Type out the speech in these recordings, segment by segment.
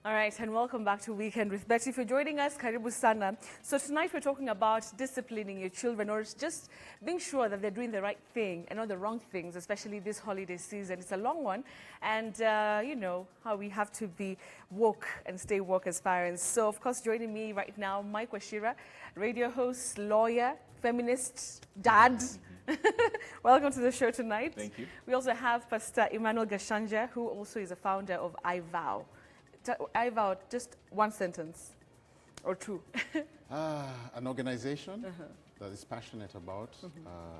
All right, and welcome back to Weekend with Betty. If you're joining us, karibu sana. So tonight we're talking about disciplining your children, or just being sure that they're doing the right thing and not the wrong things, especially this holiday season. It's a long one, and you know how we have to be woke and stay woke as parents. So of course, joining me right now, Mike Washira, radio host, lawyer, feminist, dad. Welcome to the show tonight. Thank you. We also have Pastor Emmanuel Gashanja, who also is a founder of I Vow. I Vow, just one sentence or two. An organization that is passionate about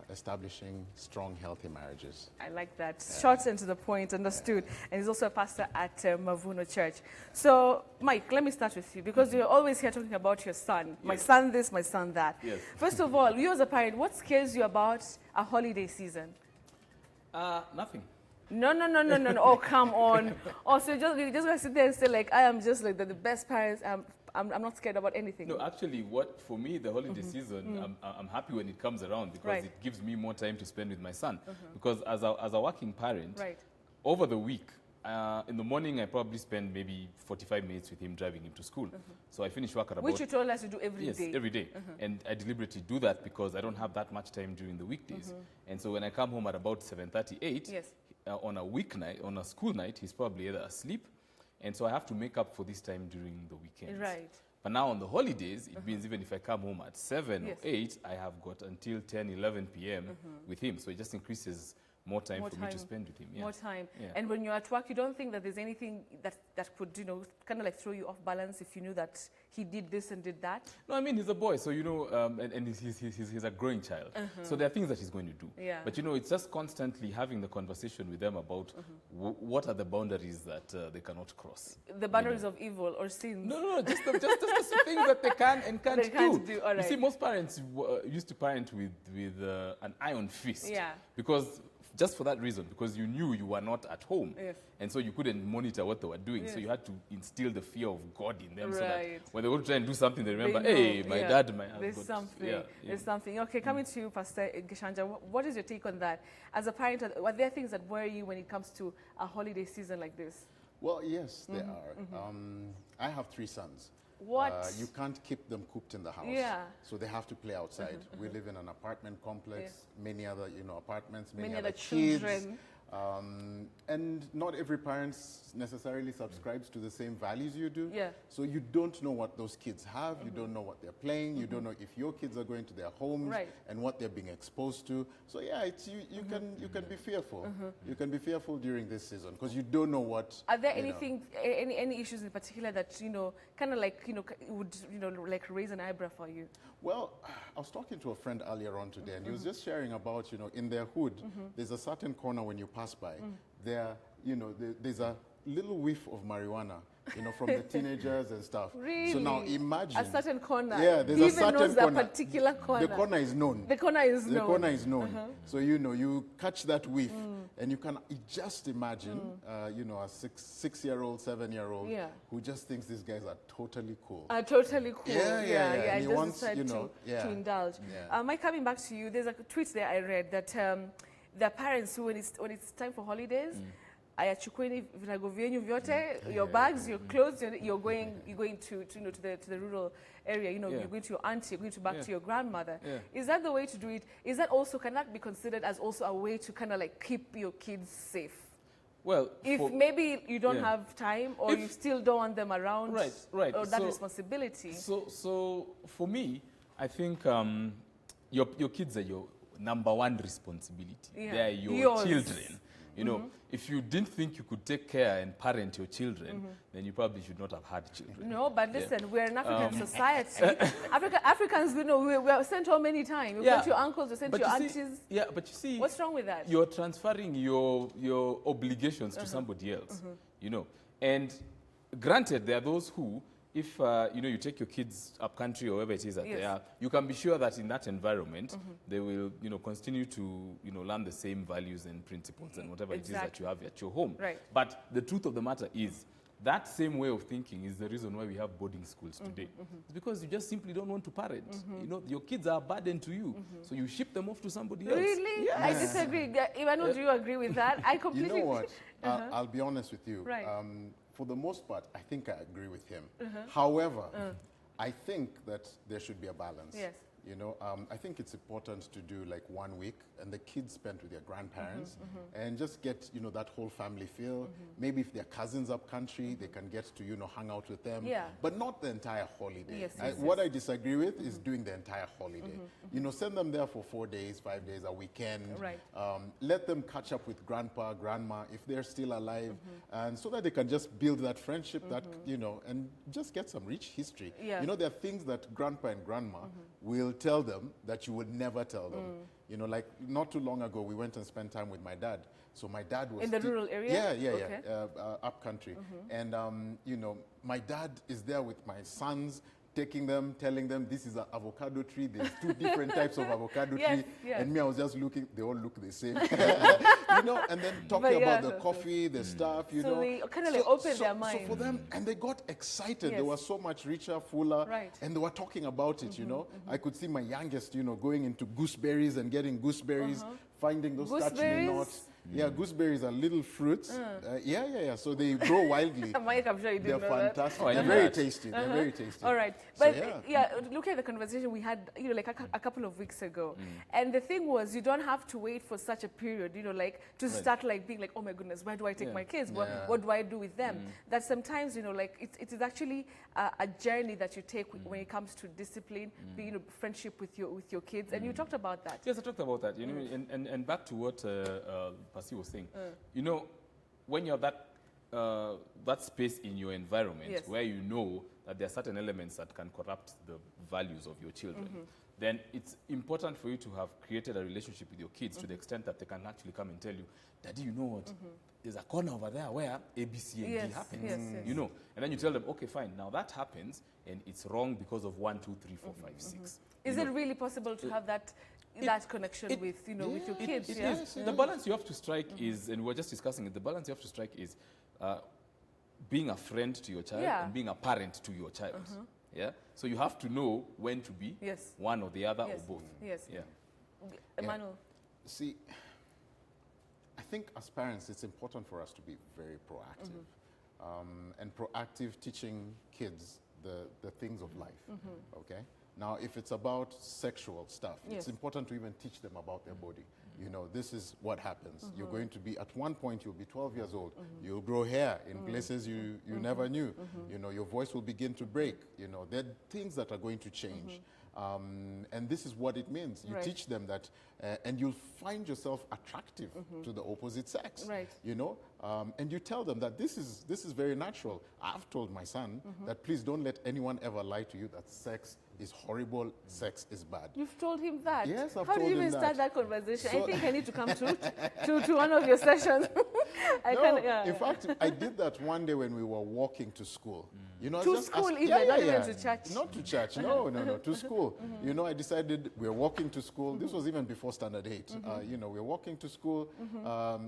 establishing strong, healthy marriages. I like that. Short and to the point, understood. And he's also a pastor at Mavuno Church. So, Mike, let me start with you, because you're always here talking about your son. My son this, my son that. Yes. First of all, you as a parent, what scares you about a holiday season? Nothing. No. Oh, come on. Oh, so you're just going to sit there and say, like, I am just like the best parents. I'm not scared about anything. No, actually, for me, the holiday season, I'm happy when it comes around, because it gives me more time to spend with my son. Because as a working parent, over the week, in the morning, I probably spend maybe 45 minutes with him, driving him to school. So I finish work at about... Which you told us to do every day. Yes, every day. And I deliberately do that because I don't have that much time during the weekdays. And so when I come home at about 7:38, on a weeknight, on a school night, he's probably either asleep. And so I have to make up for this time during the weekends. Right. But now on the holidays, it means even if I come home at 7 or 8, I have got until 10, 11 p.m. with him. So it just increases more time for me to spend with him. More time. And when you're at work, you don't think that there's anything that could, you know, kind of like throw you off balance if you knew that he did this and did that? No, I mean, he's a boy, so, you know, and he's a growing child. So there are things that he's going to do. But, you know, it's just constantly having the conversation with them about what are the boundaries that they cannot cross. The boundaries of evil or sins? No, just the things that they can and can't do. All right. You see, most parents used to parent with an iron fist. Because... just for that reason, because you knew you were not at home. And so you couldn't monitor what they were doing. So you had to instill the fear of God in them so that when they go to try and do something, they remember, hey, my dad might have There's something. There's something. Okay, coming to you, Pastor Gashanja, what is your take on that? As a parent, are there things that worry you when it comes to a holiday season like this? Well, yes, there are. I have 3 sons. What? You can't keep them cooped in the house. So they have to play outside. We live in an apartment complex, many other, you know, apartments, many other children. Kids. And not every parent necessarily subscribes to the same values you do. So you don't know what those kids have. You don't know what they're playing. You don't know if your kids are going to their homes and what they're being exposed to. So yeah, it's you can be fearful. You can be fearful during this season because you don't know what. Are there any issues in particular that, you know, kind of like, you know, would, you know, like raise an eyebrow for you? Well, I was talking to a friend earlier on today, and he was just sharing about, you know, in their hood, there's a certain corner when you pass by, there, you know, there's a little whiff of marijuana, you know, from the teenagers and stuff. Really? So now imagine. A certain corner. Yeah, there's a certain corner. A particular corner. The corner is known. The corner is known. The corner is known. So, you know, you catch that whiff, and you can just imagine, you know, a 6-year-old, 7-year-old who just thinks these guys are totally cool. Totally cool. And I he just wants, decided you know, to indulge. Mike, coming back to you, there's a tweet there I read that the parents who, when it's time for holidays, ayachukueni virago vyenyu vyote, your bags, your clothes, you're going to you know, to the rural area, you know, you're going to your auntie, you're going back to your grandmother. Is that the way to do it? Is that also, can that be considered as also a way to kind of like keep your kids safe? Well, if maybe you don't have time, or you still don't want them around, or that responsibility. So for me, I think your kids are your #1 responsibility. They are your children. You know, if you didn't think you could take care and parent your children, then you probably should not have had children. No, but listen, we're an African society. Africans, we know, we are sent home many times. We sent to your uncles, we sent to your aunties. But you see, what's wrong with that? You're transferring your obligations to somebody else, you know. And granted, there are those who, if you know, you take your kids up country or wherever it is that they are, you can be sure that in that environment they will, you know, continue to, you know, learn the same values and principles and whatever it is that you have at your home. But the truth of the matter is that same way of thinking is the reason why we have boarding schools today. It's because you just simply don't want to parent. You know, your kids are a burden to you, so you ship them off to somebody else. Really? Yes. I disagree. Ivano, do you agree with that? I completely. You know what? I'll be honest with you. for the most part, I think I agree with him. However, I think that there should be a balance. Yes. You know, I think it's important to do like 1 week and the kids spend with their grandparents and just get, you know, that whole family feel. Maybe if they're cousins up country, they can get to, you know, hang out with them. Yeah. But not the entire holiday. Yes, What I disagree with is doing the entire holiday. You know, send them there for 4 days, 5 days, a weekend. Right. Let them catch up with grandpa, grandma, if they're still alive. And so that they can just build that friendship that, you know, and just get some rich history. Yeah. You know, there are things that grandpa and grandma will tell them that you would never tell them. You know, like not too long ago, we went and spent time with my dad. So my dad was... In the rural area? Yeah, up country. And, you know, my dad is there with my sons, taking them, telling them this is an avocado tree. There's 2 different types of avocado tree. Yes. And me, I was just looking, they all look the same. You know, and then talking about the coffee, the stuff, you know. So they kind of like open their mind. So for them, and they got excited. They were so much richer, fuller. Right. And they were talking about it, you know. I could see my youngest, you know, going into gooseberries and getting gooseberries, finding those touch-me nots. Yeah, gooseberries are little fruits. So they grow wildly. Mike, I'm sure you didn't They're know fantastic. Oh, They're very tasty. They're very tasty. All right. So, But look at the conversation we had, you know, like a couple of weeks ago. And the thing was, you don't have to wait for such a period, you know, like to start like being like, oh my goodness, where do I take my kids? What do I do with them? That sometimes, you know, like it is actually a journey that you take when it comes to discipline, you know, friendship with your kids. And you talked about that. Yes, I talked about that. You know, and back to what Pasi was saying. You know, when you have that space in your environment where you know that there are certain elements that can corrupt the values of your children, then it's important for you to have created a relationship with your kids to the extent that they can actually come and tell you, Daddy, you know what? There's a corner over there where A, B, C, and D happens. You know, and then you tell them, okay, fine. Now that happens, and it's wrong because of 1, 2, 3, 4, 5, 6. Is it really possible to have that connection with, you know, with your kids? It is. The balance you have to strike is, and we were just discussing it, the balance you have to strike is being a friend to your child and being a parent to your child. Yeah. So you have to know when to be one or the other or both. Yes. Yeah. Emmanuel. See, I think as parents, it's important for us to be very proactive. And proactive teaching kids the things of life, okay? Now, if it's about sexual stuff, it's important to even teach them about their body. You know, this is what happens. You're going to be, at one point, you'll be 12 years old. You'll grow hair in places you never knew. You know, your voice will begin to break. You know, there are things that are going to change. And this is what it means. You teach them that, and you'll find yourself attractive to the opposite sex. Right. You know, and you tell them that this is very natural. I've told my son that please don't let anyone ever lie to you that sex is horrible, sex is bad. You've told him that? Yes, I've How told did you him even that. start that conversation? So I think I need to come to one of your sessions. In fact, I did that one day when we were walking to school. You know, to school even, not even to church? Not to church, no, to school. You know, I decided we're walking to school. This was even before Standard 8. You know, we're walking to school,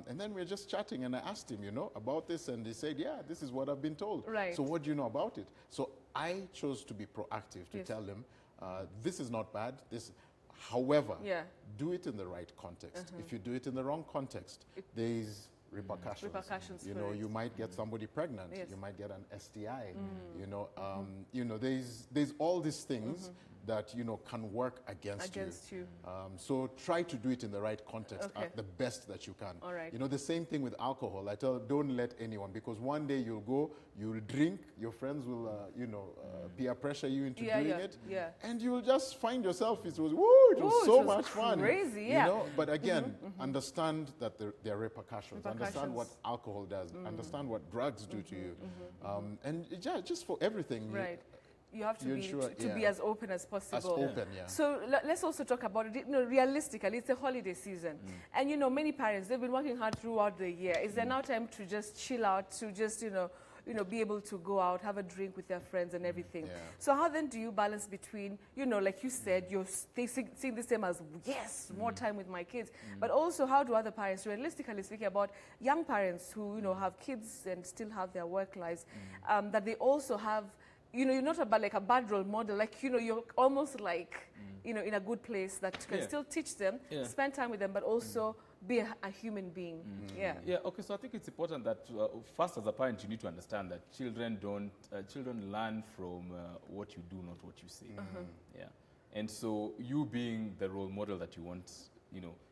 and then we're just chatting, and I asked him, you know, about this, and he said, yeah, this is what I've been told. Right. So what do you know about it? So I chose to be proactive to tell him, this is not bad. However, do it in the right context. If you do it in the wrong context, there's repercussions. You know, you might get somebody pregnant. You might get an STI. You know, there's all these things that, you know, can work against you. So try to do it in the right context, at the best that you can. All right. You know, the same thing with alcohol. I tell, don't let anyone, because one day you'll drink, your friends will, peer pressure you into doing it, and you'll just find yourself, it was so much fun. Crazy, you know? But again, understand that there are repercussions. Understand what alcohol does. Understand what drugs do to you. And just for everything. Right. You have to be as open as possible. As open, So let's also talk about it. You know, realistically, it's a holiday season, and you know, many parents, they've been working hard throughout the year. Is there now time to just chill out, to just you know, be able to go out, have a drink with their friends and everything? So how then do you balance between, you know, like you said, they seeing the same as more time with my kids, but also how do other parents, realistically speaking, about young parents who you know have kids and still have their work lives, that they also have. You know, you're not about like a bad role model. Like, you know, you're almost like, you know, in a good place that you can still teach them, spend time with them, but also be a human being. Yeah. Yeah. Okay. So I think it's important that first, as a parent, you need to understand that children learn from what you do, not what you say. Yeah. And so you being the role model that you want,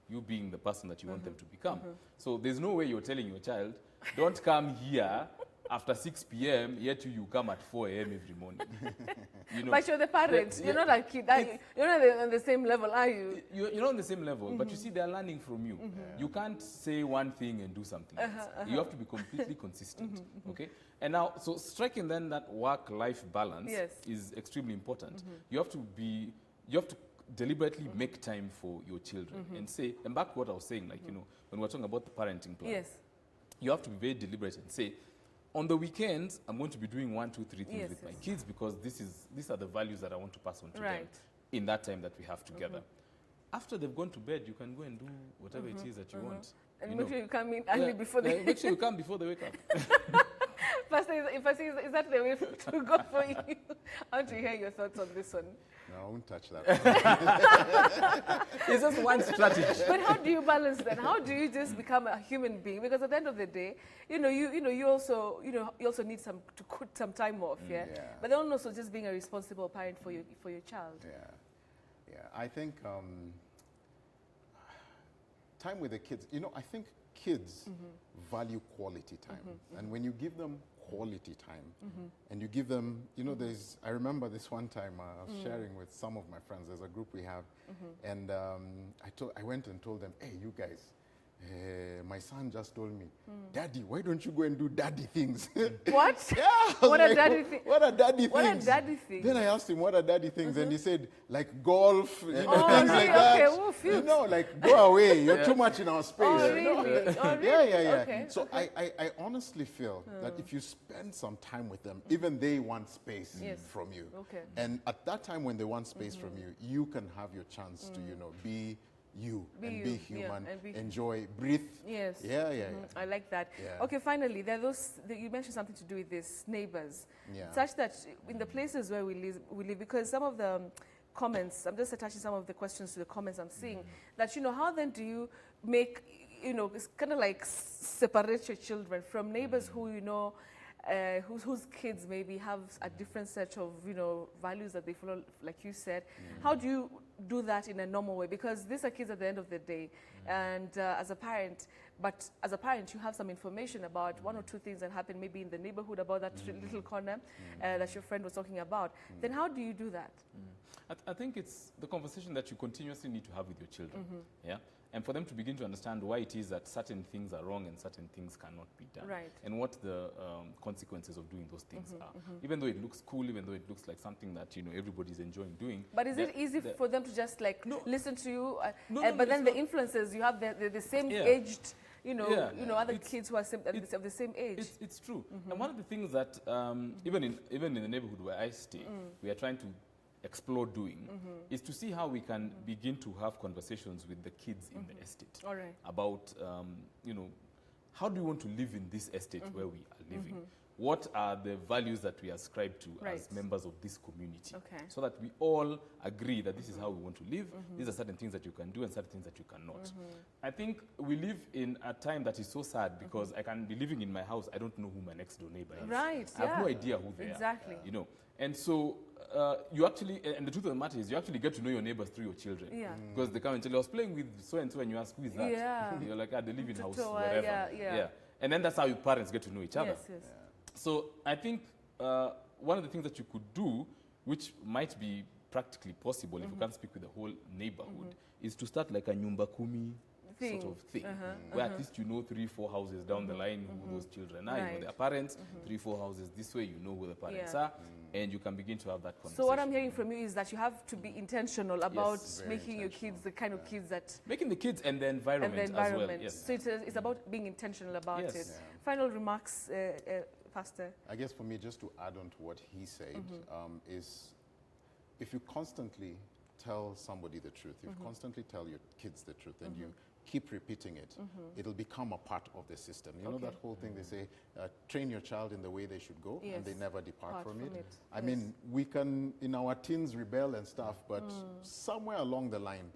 you being the person that you want them to become. So there's no way you're telling your child, don't come here after 6 p.m., yet you come at 4 a.m. every morning. But you're the parent. You're not a kid. You're not on the same level, are you? You're not on the same level, but you see, they're learning from you. You can't say one thing and do something else. You have to be completely consistent, okay? And now, so striking then that work-life balance is extremely important. You have to deliberately make time for your children and say, and back to what I was saying, like, when we're talking about the parenting plan, you have to be very deliberate and say, on the weekends, I'm going to be doing 1, 2, 3 things with my kids because these are the values that I want to pass on to them in that time that we have together. After they've gone to bed, you can go and do whatever it is that you want. And make sure you come in early before they... make sure you come before they wake up. Pastor, is that the way to go for you? I want to hear your thoughts on this one. No, I won't touch that. It's just one strategy. But how do you balance that? How do you just become a human being? Because at the end of the day, you also need to put some time off, But then also just being a responsible parent for your child. Yeah. I think time with the kids. I think kids value quality time, and when you give them quality time and you give them, I remember this one time I was sharing with some of my friends. There's a group we have, and I went and told them, hey, you guys, my son just told me, Daddy, why don't you go and do daddy things? What? Yeah. What are daddy things? What are daddy things? What are daddy things? Then I asked him, what are daddy things? And he said, like golf, things like that. Okay, like go away. You're too much in our space. Oh, really? Yeah. Okay. So I honestly feel that if you spend some time with them, even they want space from you. Okay. And at that time when they want space from you, you can have your chance to, be be human, enjoy, breathe. Yes. Yeah. I like that. Yeah. Okay, finally, there are those, you mentioned something to do with this, neighbors. Yeah. Such that in the places where we live, because some of the comments, I'm just attaching some of the questions to the comments I'm seeing, that, how then do you make, it's kind of like separate your children from neighbors who, whose kids maybe have a different set of, values that they follow, like you said. How do you do that in a normal way? Because these are kids at the end of the day. And as a parent, you have some information about 1 or 2 things that happen maybe in the neighborhood about that little corner that your friend was talking about. Then how do you do that? I think it's the conversation that you continuously need to have with your children. Yeah. And for them to begin to understand why it is that certain things are wrong and certain things cannot be done. Right. And what the consequences of doing those things are. Even though it looks cool, even though it looks like something that, everybody's enjoying doing. But is it easy for them to just listen to you? But then the influences, you have the same aged, other kids who are of the same age. It's true. And one of the things that, even in the neighborhood where I stay, we are trying to explore doing is to see how we can begin to have conversations with the kids in the estate about, how do we want to live in this estate where we are living? What are the values that we ascribe to as members of this community? So that we all agree that this is how we want to live. These are certain things that you can do and certain things that you cannot. I think we live in a time that is so sad because I can be living in my house, I don't know who my next door neighbor is. Right, I have no idea who they are. And so you actually, and the truth of the matter is, you actually get to know your neighbors through your children. Because they come and tell you, I was playing with so-and-so, and you ask, who is that? You're like, they live in house, whatever. And then that's how your parents get to know each other. So I think one of the things that you could do, which might be practically possible if you can't speak with the whole neighborhood, is to start like a nyumba kumi sort of thing, where at least 3-4 houses down the line who those children are. You know their parents, 3-4 houses this way, you know who the parents are, and you can begin to have that conversation. So what I'm hearing from you is that you have to be intentional about making your kids the kind of kids that... Making the kids and the environment, as well. Yes. So it's about being intentional about it. Final remarks, Pastor? I guess for me, just to add on to what he said, is if you constantly tell somebody the truth, if you constantly tell your kids the truth, and you keep repeating it, it'll become a part of the system. You know that whole thing they say, train your child in the way they should go, and they never depart from it. I mean, we can, in our teens, rebel and stuff, but somewhere along the line,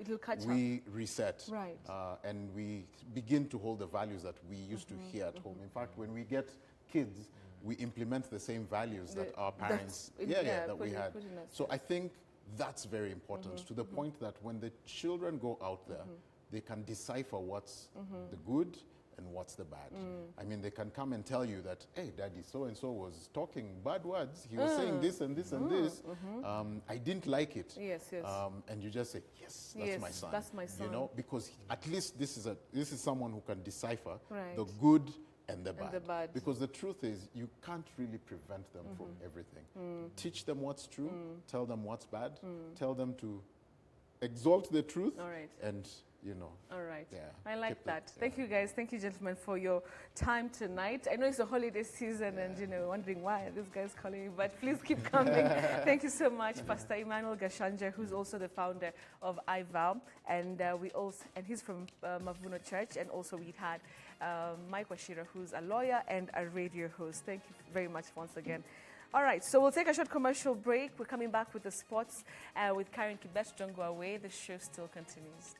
we reset. Right. And we begin to hold the values that we used to hear at home. In fact, when we get kids, we implement the same values that our parents, that we had. So I think that's very important, to the point that when the children go out there, they can decipher what's the good and what's the bad. I mean, they can come and tell you that, hey, daddy, so-and-so was talking bad words. He was saying this and this and this. I didn't like it. Yes, yes. And you just say, yes, that's my son. That's my son. You know, because at least this is someone who can decipher the good and the bad. Because the truth is, you can't really prevent them from everything. Teach them what's true, tell them what's bad, tell them to exalt the truth, and you know. All right. Yeah, I like that. Thank you, guys. Thank you, gentlemen, for your time tonight. I know it's the holiday season and, you know, wondering why this guy's calling you, but please keep coming. Thank you so much, Pastor Emmanuel Gashanja, who's also the founder of iVow. And and he's from Mavuno Church. And also we had Mike Washira, who's a lawyer and a radio host. Thank you very much once again. All right, so we'll take a short commercial break. We're coming back with the sports with Karen Kibet. Don't go away. The show still continues.